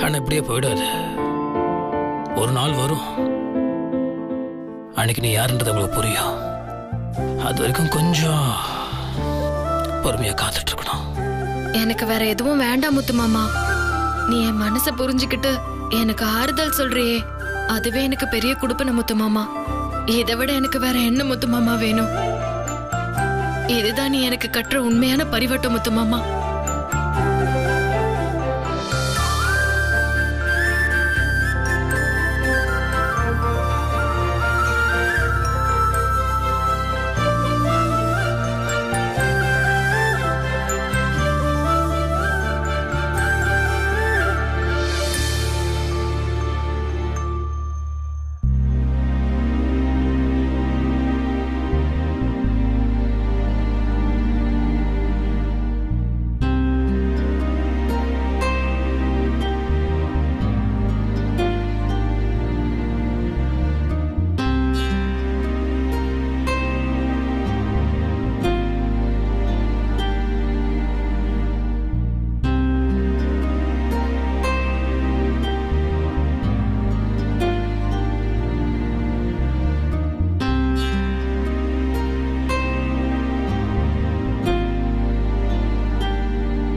ஆனா இப்படியே போயிடாது. ஒரு நாள் வரும், அன்னைக்கு நீ யாருன்றது உங்களுக்கு புரியும். அது வரைக்கும் கொஞ்சம் பொறுமையா காத்துட்டு இருக்கணும். எனக்கு வேற எதுவும் வேண்டாம் முத்து மாமா. நீ என் மனசை புரிஞ்சுக்கிட்டு எனக்கு ஆறுதல் சொல்றியே, அதுவே எனக்கு பெரிய குடுப்பன முத்து மாமா. இதை விட எனக்கு வேற என்ன முத்து மாமா வேணும்? இதுதான் நீ எனக்கு கற்ற உண்மையான பரிவட்டம் முத்து மாமா.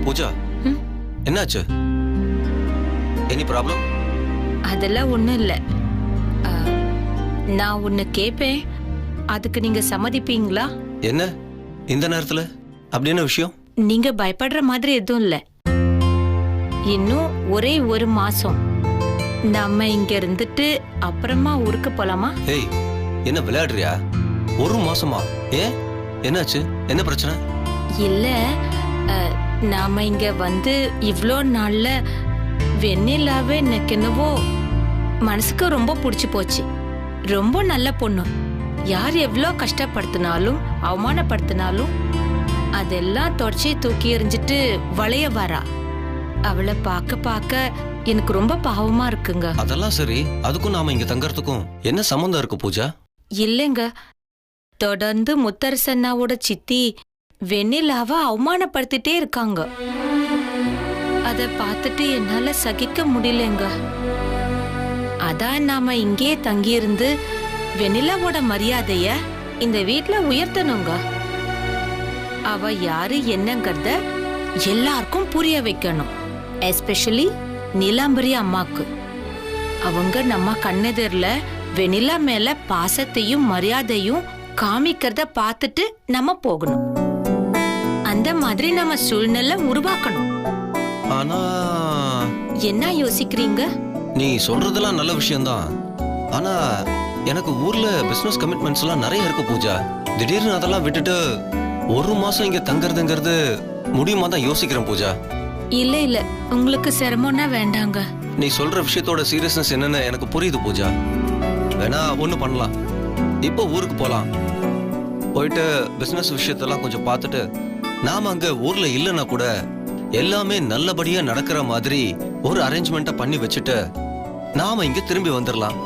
பூஜா, என்னாச்சு? Any problem? அதெல்லாம் ஒண்ணும் இல்ல. நான் ஒன்னு கேட்பேன், அதுக்கு நீங்க சம்மதிப்பீங்களா? என்ன இந்த நேரத்துல? அப்படி என்ன விஷயம்? நீங்க பயப்படுற மாதிரி எதுவும் இல்ல. இன்னும் ஒரே ஒரு மாசம் நம்ம இங்க இருந்துட்டு அப்புறமா ஊருக்கு போலாமா? ஏய், என்ன விளையாடுறியா? ஒரு மாசமா? ஏன், என்னாச்சு? என்ன பிரச்சனை? இல்ல, நாம இங்க வந்து இவ்ளோ நாள்ல வெண்ணிலாவே எனக்கு என்னவோ மனசுக்கு ரொம்ப பிடிச்சு போச்சு. ரொம்ப நல்ல பொண்ணு. யார் எவ்வளோ கஷ்டப்படுத்தினாலும் அவமானப்படுத்தினாலும் அதெல்லாம் தொடச்சி தூக்கி எறிஞ்சிட்டு வளைய வரா. அவளை பார்க்க பார்க்க எனக்கு ரொம்ப பாவமா இருக்குங்க. அதெல்லாம் சரி, அதுக்கும் நாம இங்க தங்கறதுக்கும் என்ன சம்பந்தம் இருக்கு பூஜா? இல்லைங்க, தொடர்ந்து முத்தரசண்ணாவோட சித்தி வெண்ணிலாவ அவமானப்படுத்திட்டே இருக்காங்க. அத பார்த்துட்டு என்னால சகிக்க முடியலங்க. அதான் நாம இங்கே தங்கியிருந்து வெண்ணிலாவோட மரியாதைய இந்த வீட்ல உயர்த்தணுங்க. அவ யாரு என்னங்கறத எல்லாருக்கும் புரிய வைக்கணும். எஸ்பெஷலி நீலாம்பரி அம்மாக்கு. அவங்க நம்ம கண்ணெதிரில வெண்ணிலா மேல பாசத்தையும் மரியாதையும் காமிக்கிறத பார்த்துட்டு நம்ம போகணும். அந்த மாதிரி நம்ம சூழ்நிலை உருவாக்கணும். ஆனா என்ன யோசிக்கிறீங்க? நீ சொல்றதெல்லாம் நல்ல விஷயம்தான். ஆனா எனக்கு ஊர்ல பிசினஸ் கமிட்மெண்ட்ஸ் எல்லாம் நிறைய இருக்கு பூஜா. திடீர்னு அதெல்லாம் விட்டுட்டு ஒரு மாசம் இங்க தங்கறதுங்கிறது முடியுமா தான் யோசிக்கிறேன் பூஜா. இல்ல இல்ல, உங்களுக்கு சிரமம்னா வேண்டாங்க. நீ சொல்ற விஷயத்தோட சீரியஸ்னஸ் என்னன்னு எனக்கு புரியுது பூஜா. வேணா ஒண்ணு பண்ணலாம், இப்போ ஊருக்கு போலாம். போயிட்டு பிசினஸ் விஷயத்தெல்லாம் கொஞ்சம் பார்த்துட்டு நாம அங்க ஊர்ல இல்லைன்னா கூட எல்லாமே நல்லபடியா நடக்கிற மாதிரி ஒரு அரேஞ்ச்மெண்ட்டை பண்ணி வச்சுட்டு நாம இங்க திரும்பி வந்துடலாம்.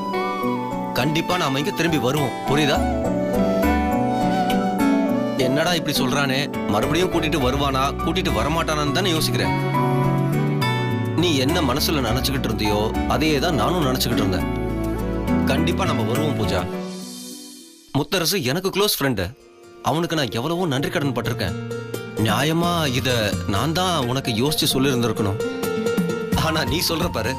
கண்டிப்பா நாம இங்க திரும்பி வருவோம், புரியுதா? என்னடா இப்படி சொல்றானே, மறுபடியும் கூட்டிட்டு வருவானா கூட்டிட்டு வரமாட்டானான்னு தானே யோசிக்கிறேன். நீ என்ன மனசுல நினைச்சுக்கிட்டு இருந்தியோ அதையே தான் நானும் நினைச்சுக்கிட்டு இருந்தேன். கண்டிப்பா நம்ம வருவோம் பூஜா. முத்தரசு எனக்கு க்ளோஸ் ஃப்ரெண்டு. அவனுக்கு நான் எவ்வளவோ நன்றி கடன் பட்டிருக்கேன். நியாயமா இத நான் தான் உனக்கு யோசிச்சு சொல்லி இருந்திருக்கணும். ஆனா நீ சொல்ற பாரு,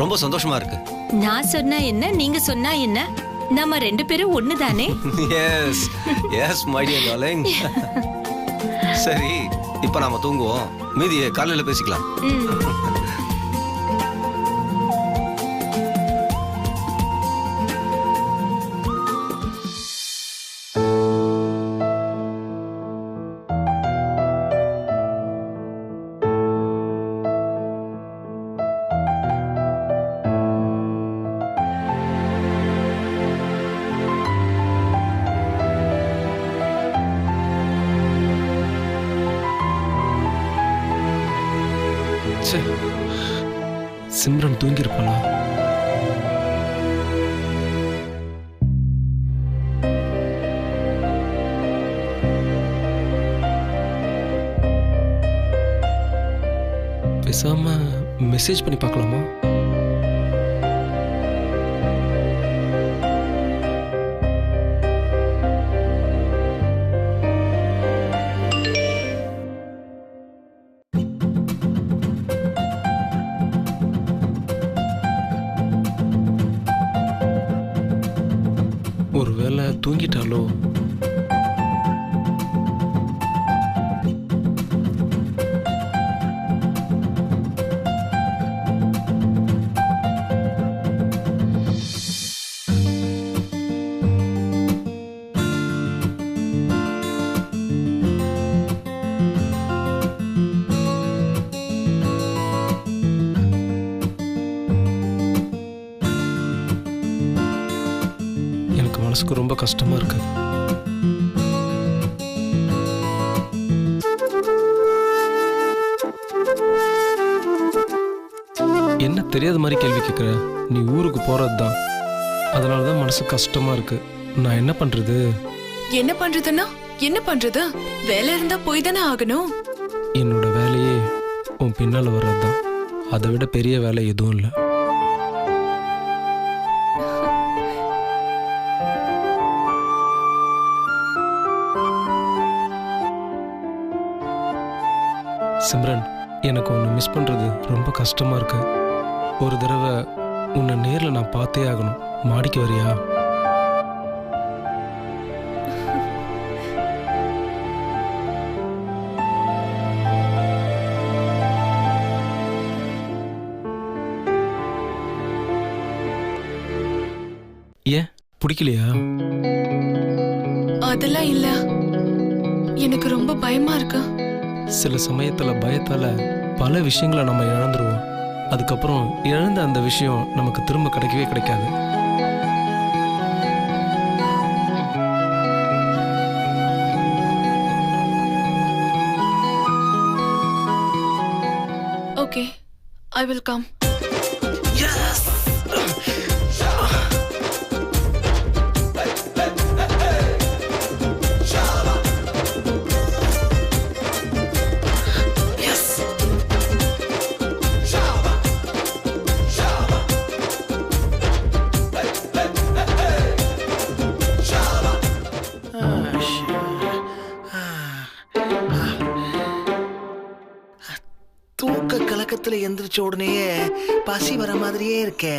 ரொம்ப சந்தோஷமா இருக்கு. நான் சொன்னா என்ன, நீங்க சொன்னா என்ன, நம்ம ரெண்டு பேரும் ஒண்ணுதானே? Yes yes my dear darling. சரி, இப்ப நாம தூங்குவோம், மீதியை காலையில பேசிக்கலாம். சிம்ரன் தூங்கிருப்பாளா? பேசாம மெசேஜ் பண்ணி பார்க்கலாமா? ஒருவேளை தூங்கிட்டாலோ? எனக்கு மனசுக்கு ரொம்ப கஷ்டமா இருக்கு. என்ன தெரியாத மாதிரி கேள்வி கேட்குற? நீ ஊருக்கு போறது தான், அதனால தான் மனசு கஷ்டமா இருக்கு. நான் என்ன பண்றது? என்ன பண்றதுன்னா என்ன பண்றது? வேலை இருந்தா போய் தானே ஆகணும். என்னோட வேலையே உன் பின்னால வர்றது தான். அதை விட பெரிய வேலை எதுவும் இல்லை. சிம்ரன், எனக்கு உன்னை மிஸ் பண்றது ரொம்ப கஷ்டமா இருக்கு. ஒரு தடவை உன்னை நேர்ல நான் பார்த்தே ஆகணும். மாடிக்கு வரியா? ஏன் பிடிக்கலையா? அதெல்லாம் இல்ல, எனக்கு ரொம்ப பயமா இருக்கு. சில சமயத்துல பயத்தால பல விஷயங்களை நம்ம இழந்துருவோம். அதுக்கப்புறம் இழந்த அந்த விஷயம் நமக்கு திரும்ப கிடைக்கவே கிடைக்காது. Okay, I will come. தூக்க கலக்கத்துல எந்திரிச்ச உடனே பசி வர மாதிரியே இருக்கே.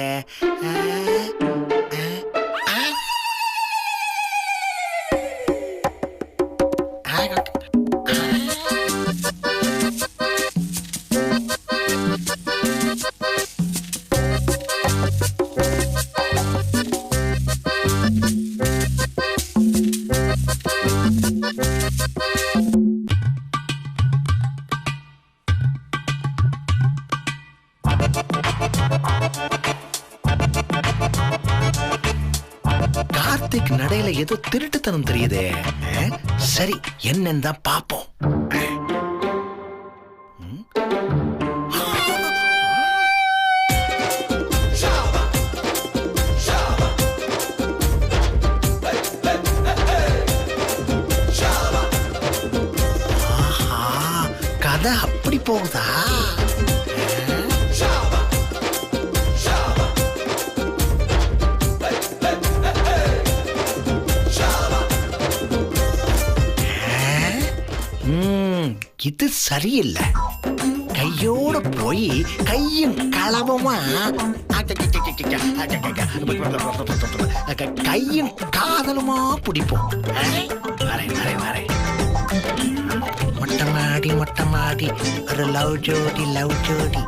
கார்த்திக் நடையில ஏதோ திருட்டுத்தனம் தெரியுதே. சரி, என்னன்னு தான் பாப்போம். கதை அப்படி போகுதா? இது சரியில்லை. கையோட போய் கையும் களவுமா கையும் காதலுமா பிடிப்போம். மொட்டமாடி மொட்டமாடி ஒரு லவ் ஜோடி லவ் ஜோடி.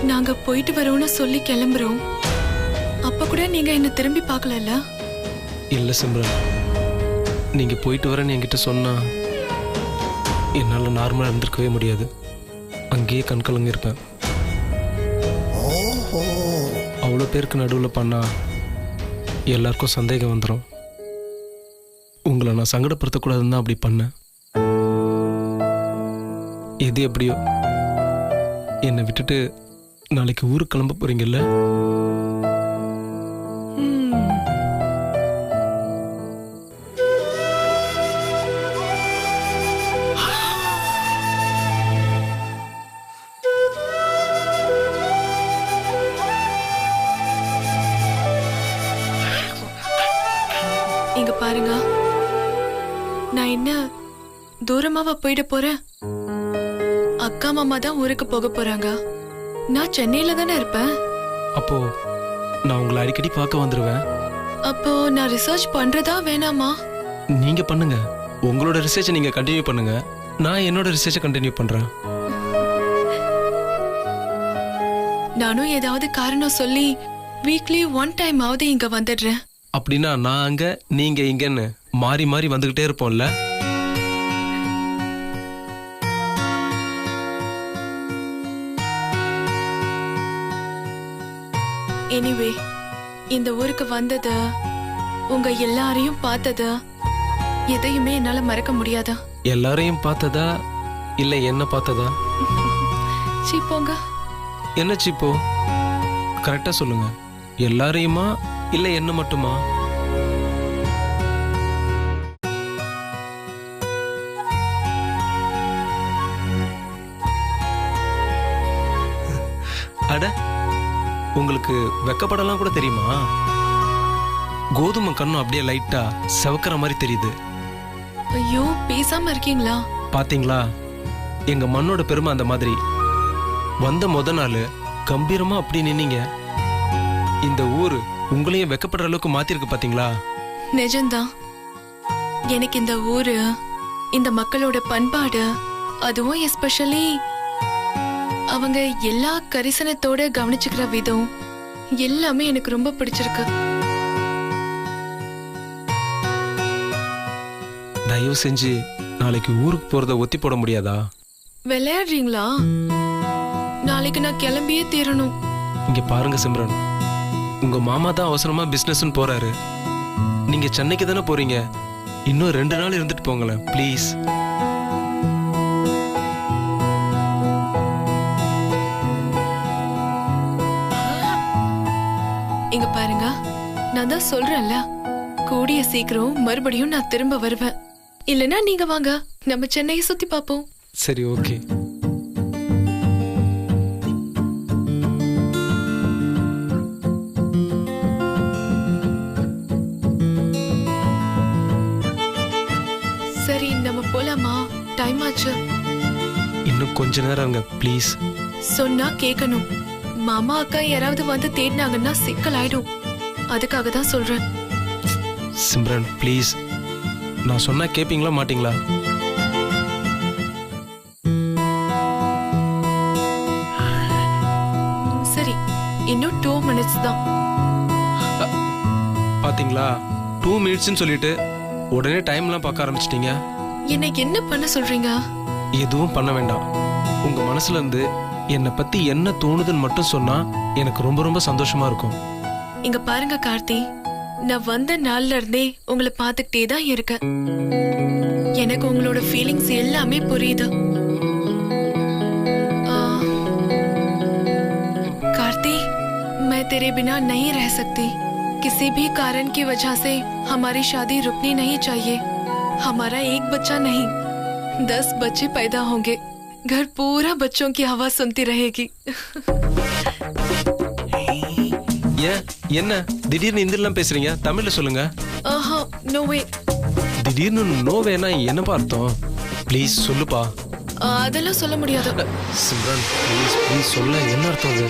நாங்க போயிட்டு வரோம்னு சொல்லி கிளம்புறோம். அப்ப கூட நீங்க என்ன திரும்பி பார்க்கல. இல்லை சிம்ரன், நீங்க போயிட்டு வரேன்னு என்கிட்ட சொன்னா என்னால் நார்மலாக இருந்திருக்கவே முடியாது. அங்கேயே கண்கலங்க இருப்பேன். அவ்வளோ பேருக்கு நடுவில் பண்ணா எல்லாருக்கும் சந்தேகம் வந்துடும். உங்களை நான் சங்கடப்படுத்தக்கூடாதுன்னு தான் அப்படி பண்ணேன். எது எப்படியோ என்னை விட்டுட்டு நாளைக்கு ஊருக்கு கிளம்ப போறீங்கல்ல? இங்க பாருங்க, நான் என்ன தூரமாவா போயிட போறேன்? அக்கா மாமா தான் ஊருக்கு போக போறாங்க. நான் சென்னையில தானே இருப்பேன். அப்போ நான் உங்களை அடிக்கடி பார்க்க வந்துருவேன். அப்போ நான் ரிசர்ச் பண்றதா வேணாமா? நீங்க பண்ணுங்க, உங்களோட ரிசர்ச்சை நீங்க கண்டினியூ பண்ணுங்க. நான் என்னோட ரிசர்ச்சை கண்டினியூ பண்றேன். நானும் ஏதாவது காரணம் சொல்லி வீக்லி 1 டைம் ஆவது இங்க வந்துடுறேன். அப்படின்னா நான் அங்க நீங்க இங்கன்னு மாறி மாறி வந்துகிட்டே இருப்போம்ல? எனிவே, இந்த ஊருக்கு வந்தது, உங்க எல்லாரையும் பார்த்தது, எதையுமே என்னால மறக்க முடியாதா? எல்லாரையும் பார்த்ததா இல்ல என்ன பார்த்ததா? சீ போங்க. என்ன சிப்போ, கரெக்டா சொல்லுங்க. எல்லாரையுமா இல்ல என்ன மட்டுமா? அட, உங்களுக்கு வெக்கப்படலாம் கூட தெரியுமா? கோதுமை கண்ணும் அப்படியே லைட்டா செவக்கிற மாதிரி தெரியுது. ஐயோ, பேசாம இருக்கீங்களா? பாத்தீங்களா, எங்க மண்ணோட பெருமை அந்த மாதிரி. வந்த முத நாள் கம்பீரமா அப்படி நின்னீங்க. இந்த ஊரு உங்களையும் வெக்கப்படுற அளவுக்கு மாத்திருக்கு பாத்தீங்களா? நிஜம்தான். எனக்கு இந்த ஊரு, இந்த மக்களோட பண்பாடு, அதுவும் எஸ்பெஷலி அவங்க எல்லா கரிசனத்தோட கவனிச்சுக்கிற விதம் எல்லாமே எனக்கு ரொம்ப பிடிச்சிருக்கு. தயவு செஞ்சு நாளைக்கு ஊருக்கு போறத ஒத்தி போட முடியாதா? விளையாடுறீங்களா? நாளைக்கு நான் கிளம்பியே தீரணும். இங்க பாருங்க சிம்ரன், உங்க மாமா தான் அவசரமா பிசினஸ்னு போறாரு. நீங்க சென்னைக்கு தானே போறீங்க. இன்னும் 2 நாள் இருந்துட்டு போங்களேன் ப்ளீஸ். இங்க பாருங்க, நான் தான் சொல்றேன்ல, கூடிய சீக்கிரம் மறுபடியும் நான் திரும்ப வருவேன். இல்லனா நீங்க வாங்க, நம்ம சென்னையை சுத்தி பாப்போம். சரி, ஓகே. சரி, நம்ம போலாமா? டைம் ஆச்சு. இன்னும் கொஞ்ச நேரம் இருங்க ப்ளீஸ். சொன்னா கேட்கணும். மாமா அக்கா யாராவது வந்து தேடினாங்கன்னா சிக்கல் ஆயிடும். அதுக்காக தான் சொல்றேன். சிம்ரன் ப்ளீஸ், நான் சொன்னா கேப்பீங்களா மாட்டீங்களா? சரி, இன்னும் 2 minutes தான். பாத்தீங்களா, 2 minutesன்னு சொல்லிட்டு உடனே டைம்லாம் பார்க்க ஆரம்பிச்சிட்டீங்க. என்ன என்ன பண்ண சொல்றீங்க? எதுவும் பண்ண வேண்டாம். உங்க மனசுல இருந்து என்னை பத்தி என்ன தோணுதுன்னு மட்டும் சொன்னா எனக்கு ரொம்ப ரொம்ப சந்தோஷமா இருக்கும். இங்க பாருங்க கார்த்தி, நான் வந்த நாள்ல இருந்தே உங்களை பார்த்துக்கிட்டே தான் இருக்கேன். எனக்கு உங்களோட ஃபீலிங்ஸ் எல்லாமே புரியுது. कार्ती, मैं तेरे बिना नहीं रह सकती। किसी भी कारण की वजह से हमारी शादी रुकनी नहीं चाहिए। हमारा एक बच्चा नहीं, 10 बच्चे पैदा होंगे। घर पूरा बच्चों की आवाज सुनती रहेगी। ஏன் என்ன திடீர்னு இந்திலாம் பேசுறீங்க? தமிழ்ல சொல்லுங்க. नो वे। திடீர்னு நோவேனா என்னப்பா அர்த்தம்? ப்ளீஸ் சொல்லுப்பா. அதெல்லாம் சொல்ல முடியாது. சிம்ரன் ப்ளீஸ் ப்ளீஸ் சொல்ல, என்ன அர்த்தம் அது?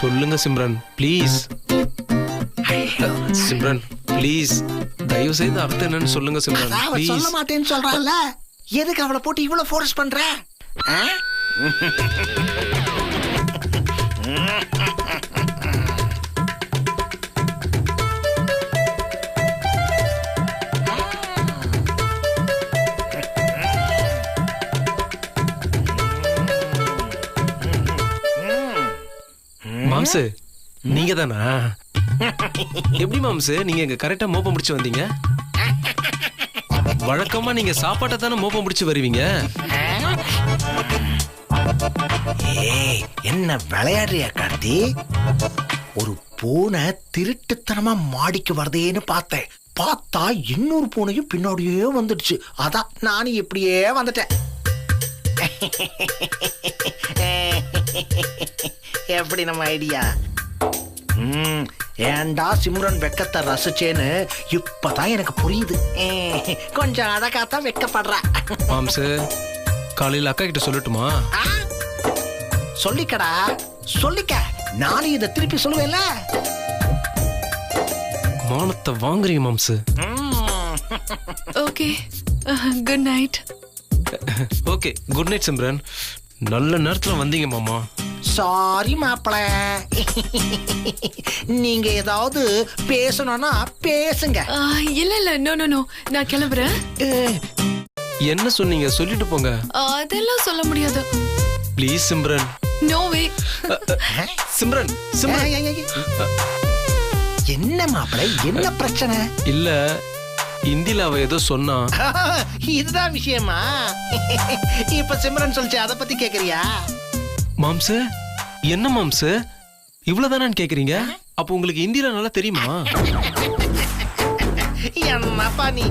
சொல்லுங்க சிம்ரன் ப்ளீஸ். சிம்ரன் ப்ளீஸ், தயவு செய்து அர்த்தம் என்னன்னு சொல்லுங்க சிம்ரன் ப்ளீஸ். சொல்ல மாட்டேன்னு சொல்றான்ல, எதுக்கு அவளை போட்டு இவ்வளவு ஃபோர்ஸ் பண்ற? மாம்சு நீங்க தானா? எப்படி மாம்சு நீங்க இங்க கரெக்டா மோப்பம் முடிச்சு வந்தீங்க? வழக்கமா நீங்க சாப்பாட்டை தானே மோப்பம் முடிச்சு வருவீங்க. ஏய், என்ன விளையாடுறியா கார்த்தி? ஒரு பூனை திருட்டுத்தனமா மாடிக்கு வருதேன்னு பார்த்தேன். பார்த்தா இன்னொரு பூனையும் பின்னாடியே வந்துடுச்சு. அதான் நானும் இப்படியே வந்துட்டேன். எப்படி நம்ம ஐடியா? ஏண்டா சிம்ரன் வெக்கத்தை ரசிச்சேன்னு இப்பதான் எனக்கு புரியுது. கொஞ்சம் அழகாத்தான் வெக்கப்படுற. மாம்சு காலையில அக்கா கிட்ட சொல்லட்டுமா? சொல்லிக்கடா, சொல்லிக்க. நானும் இதை திருப்பி சொல்லுவேன்ல. மானத்தை வாங்குறீங்க மாம்சு. Okay, good night. Okay, good night Simran. நல்ல நேரத்துல வந்தீங்க மாமா. சாரி மாப்பிள. நீங்க ஏதாவது பேசணும்னா பேசுங்க. இல்ல இல்ல, நோ நோ நோ, நான் கிளம்புறேன். என்ன சொன்னீங்க? சொல்லிட்டு போங்க. அதெல்லாம் சொல்ல முடியாது. Please Simran. No way. Simran, Simran. என்ன மாப்பிள, என்ன பிரச்சனை? இல்ல, இந்தியில அவ ஏதோ சொன்னா. இதுதான் விஷயமா? இப்ப சிம்ரன் சொல்லிச்சு, அத பத்தி கேக்குறியா? மாம்சு, என்ன மாம்சு இவ்வளவுதானு கேக்குறீங்க? அப்ப உங்களுக்கு இந்தியில நல்லா தெரியுமா? என்னப்பா நீ?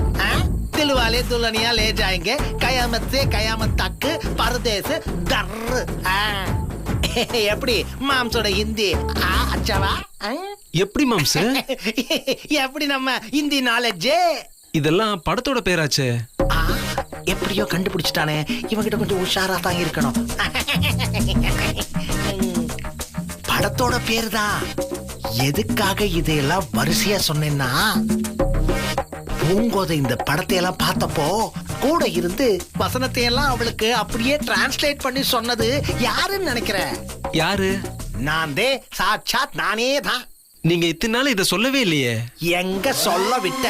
தில்வாலே துல்ஹனியா லே ஜாயேங்கே, கயாமத் சே கயாமத் தக், பரதேஸ் தர். எப்படி மாம்சோட ஹிந்தி? அச்சாவா? எப்படி மாம்சு? எப்படி நம்ம ஹிந்தி நாலேஜ்? இதெல்லாம் படத்தோட பேராச்சே. எப்படியோ கண்டுபிடிச்சிட்டானே. இவங்கிட்ட கொஞ்சம் உஷாரா தான் இருக்கணும். படத்தோட பேரு தான். எதுக்காக இதையெல்லாம் வரிசையா சொன்னேன்னா, பூங்கோதை இந்த படத்தை எல்லாம் பார்த்தப்போ கூட இருந்து வசனத்தை எல்லாம் அவளுக்கு அப்படியே டிரான்ஸ்லேட் பண்ணி சொன்னது யாருன்னு நினைக்கிற? யாரு? நான் தே, சாட்சாத் நானே தான். நீங்க இத்தனை நாள் இதை சொல்லவே இல்லையே. எங்க சொல்ல விட்ட?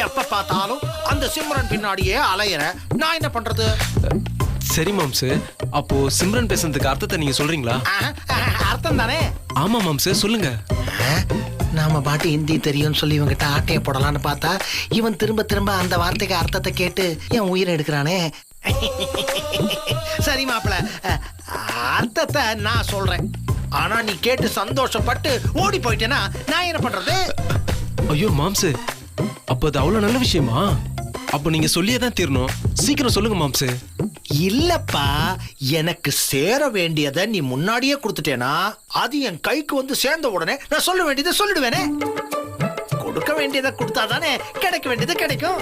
எப்ப பார்த்தாலும் அந்த சிம்ரன் பின்னாடியே அலையிற. நான் என்ன பண்றது? சரி மாம்சு, அப்போ சிம்ரன் பேசுறதுக்கு அர்த்தத்தை நீங்க சொல்றீங்களா? அர்த்தம் தானே. ஆமா மாம்சு, சொல்லுங்க. நாம பாட்டு ஹிந்தி தெரியும்னு சொல்லி இவங்கிட்ட ஆட்டையை போடலான்னு பார்த்தா இவன் திரும்ப திரும்ப அந்த வார்த்தைக்கு அர்த்தத்தை கேட்டு என் உயிரை எடுக்கிறானே. சரி மாப்பிள, அர்த்தத்தை நான் சொல்றேன். ஆனா நீ கேட்டு சந்தோஷப்பட்டு ஓடி போயிட்டேன்னா நான் என்ன பண்றது? ஐயோ மாம்சு, அப்ப அது அவ்வளவு நல்ல விஷயமா? அப்ப நீங்க சொல்லியேதான் தீரணும். சீக்கிரம் சொல்லுங்க மாம்சு. இல்லப்பா, எனக்கு சேர வேண்டியதை நீ முன்னாடியே கொடுத்துட்டேனா அது என் கைக்கு வந்து சேர்ந்த உடனே நான் சொல்ல வேண்டியதை சொல்லிடுவேனே. கொடுக்க வேண்டியதை கொடுத்தாதானே கிடைக்க வேண்டியது கிடைக்கும்.